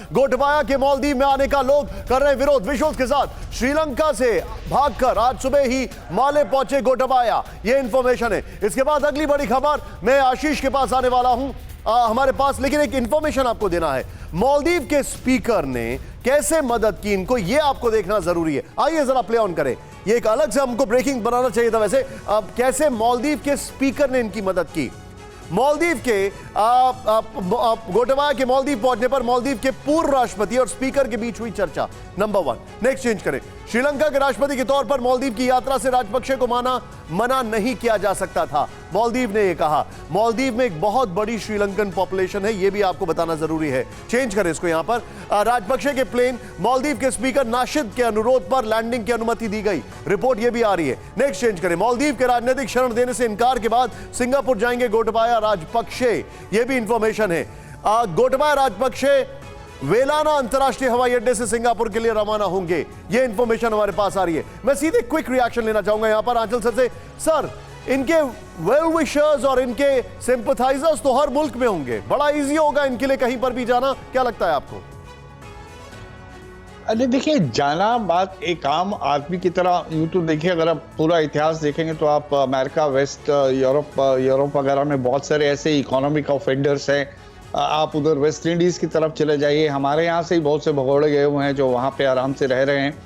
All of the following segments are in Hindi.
गोटबाया के मालदीव में आने का लोग कर रहे विरोध। विजुअल्स के साथ श्रीलंका से भागकर आज सुबह ही माले पहुंचे गोटबाया, ये इंफॉर्मेशन है। इसके बाद अगली बड़ी खबर, मैं आशीष के पास आने वाला हूं हमारे पास, लेकिन एक इंफॉर्मेशन आपको देना है। मालदीव के स्पीकर ने कैसे मदद की इनको, ये आपको देखना जरूरी है। आइए जरा प्ले ऑन करें, ये एक अलग से हमको ब्रेकिंग बनाना चाहिए था वैसे। अब कैसे मालदीव के स्पीकर ने इनकी मदद की। मालदीव के गोटबाया के मालदीव पहुंचने पर मालदीव के पूर्व राष्ट्रपति और स्पीकर के बीच हुई चर्चा। नंबर 1, नेक्स्ट चेंज करें। श्रीलंका के राष्ट्रपति के तौर पर मालदीव की यात्रा से राजपक्षे को मना नहीं किया जा सकता था, मालदीव ने यह कहा। मालदीव में एक बहुत बड़ी श्रीलंकन पॉपुलेशन है, यह भी आपको बताना जरूरी है। चेंज करें इसको यहां पर। राजपक्षे के प्लेन मालदीव के स्पीकर नाशिद के अनुरोध पर लैंडिंग की अनुमति दी गई, रिपोर्ट यह भी आ रही है। नेक्स्ट चेंज करें। मालदीव के राजनीतिक शरण देने से इनकार के बाद सिंगापुर जाएंगे गोटबाया राजपक्षे, यह भी इंफॉर्मेशन है। गोटबाया राजपक्षे वेलाना अंतरराष्ट्रीय हवाई अड्डे से सिंगापुर के लिए रवाना होंगे, यह इंफॉर्मेशन हमारे पास आ रही है। मैं सीधे क्विक रिएक्शन लेना चाहूंगा यहां पर आंचल सर से। सर, इनके वेल विशर्स और इनके सिंपथाइजर्स तो हर मुल्क में होंगे, बड़ा इजी होगा इनके लिए कहीं पर भी जाना, क्या लगता है आपको? अरे देखिए, जाना बात एक आम आदमी की तरह, यूं तो देखिए अगर आप पूरा इतिहास देखेंगे तो आप अमेरिका, वेस्ट यूरोप वगैरह में बहुत सारे ऐसे इकोनॉमिक ऑफेंडर्स हैं। आप उधर वेस्ट इंडीज की तरफ चले जाइए, हमारे यहाँ से ही बहुत से भगोड़े गए हुए हैं जो वहाँ पे आराम से रह रहे हैं।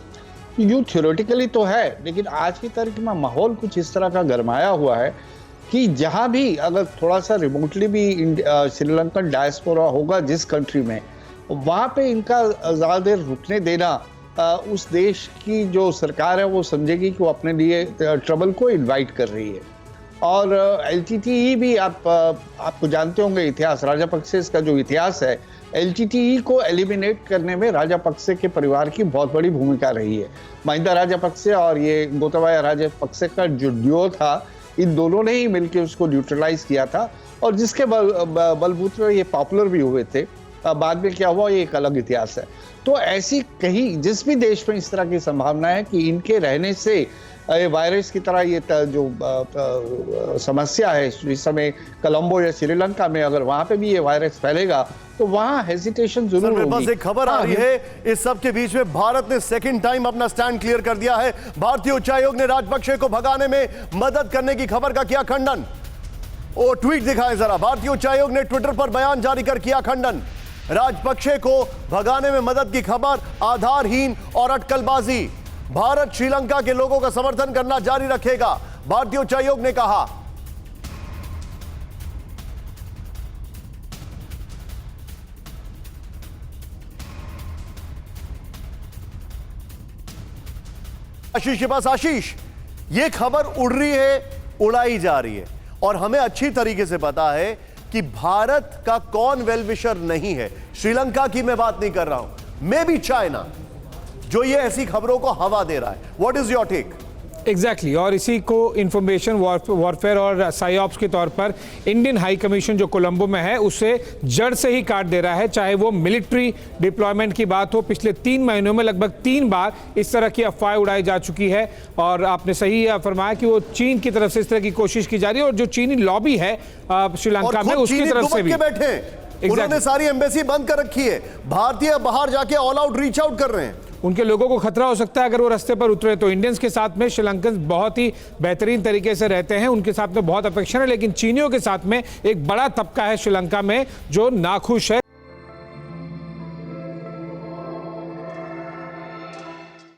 यूँ थ्योरेटिकली तो है, लेकिन आज की तारीख में माहौल कुछ इस तरह का गरमाया हुआ है कि जहाँ भी अगर थोड़ा सा रिमोटली भी श्रीलंकन डायस्पोरा होगा जिस कंट्री में, वहाँ पे इनका ज़्यादा देर रुकने देना उस देश की जो सरकार है वो समझेगी कि वो अपने लिए ट्रबल को इन्वाइट कर रही है। और एलटीटीई भी आपको जानते होंगे इतिहास, राजापक्से का जो इतिहास है, एलटीटीई को एलिमिनेट करने में राजापक्से के परिवार की बहुत बड़ी भूमिका रही है। महिंदा राजापक्से और ये गोटाबाया राजापक्से का जो ड्यूओ था, इन दोनों ने ही मिलकर उसको न्यूट्रलाइज किया था और जिसके बलबूते पर ये पॉपुलर भी हुए थे। बाद में क्या हुआ ये एक अलग इतिहास है। तो ऐसी कहीं जिस भी देश में इस तरह की संभावना है कि इनके रहने से वायरस की तरह ये जो समस्या है इस समय कोलंबो या श्रीलंका में, अगर वहां पे भी ये वायरस फैलेगा तो वहां हेजिटेशन जरूर होगी। बस एक खबर आ रही है इस सब के बीच में, भारत ने सेकंड टाइम अपना स्टैंड क्लियर कर दिया है। भारतीय उच्चायोग ने राजपक्षे को भगाने में मदद करने की खबर का किया खंडन। वो ट्वीट दिखाएं जरा। भारतीय उच्चायोग ने ट्विटर पर बयान जारी कर किया खंडन। राजपक्षे को भगाने में मदद की खबर आधारहीन और अटकलबाजी। भारत श्रीलंका के लोगों का समर्थन करना जारी रखेगा, भारतीय उच्चायोग ने कहा। आशीष के पास। आशीष, यह खबर उड़ रही है, उड़ाई जा रही है और हमें अच्छी तरीके से पता है कि भारत का कौन वेलविशर नहीं है। श्रीलंका की मैं बात नहीं कर रहा हूं, मे बी चाइना, जो ये ऐसी खबरों को हवा दे रहा है। What is your take? Exactly और इसी को इंफॉर्मेशन वॉरफेयर और साइऑप्स के तौर पर इंडियन हाई कमीशन जो कोलंबो में है उसे जड़ से ही काट दे रहा है। चाहे वो मिलिट्री डिप्लॉयमेंट की बात हो, पिछले 3 महीनों में लगभग 3 बार इस तरह की अफवाह उड़ाई जा चुकी है और आपने सही फरमाया कि वो चीन की तरफ से इस तरह की कोशिश की जा रही है और जो चीनी लॉबी है श्रीलंका में उसकी तरफ से भी बैठे उन्होंने सारी एम्बेसी बंद कर रखी है। भारतीय बाहर जाके ऑल आउट रीच आउट कर रहे हैं। उनके लोगों को खतरा हो सकता है अगर वो रास्ते पर उतरे तो। इंडियंस के साथ में श्रीलंकन बहुत ही बेहतरीन तरीके से रहते हैं, उनके साथ में बहुत अफेक्शन है, लेकिन चीनियों के साथ में एक बड़ा तबका है श्रीलंका में जो नाखुश है।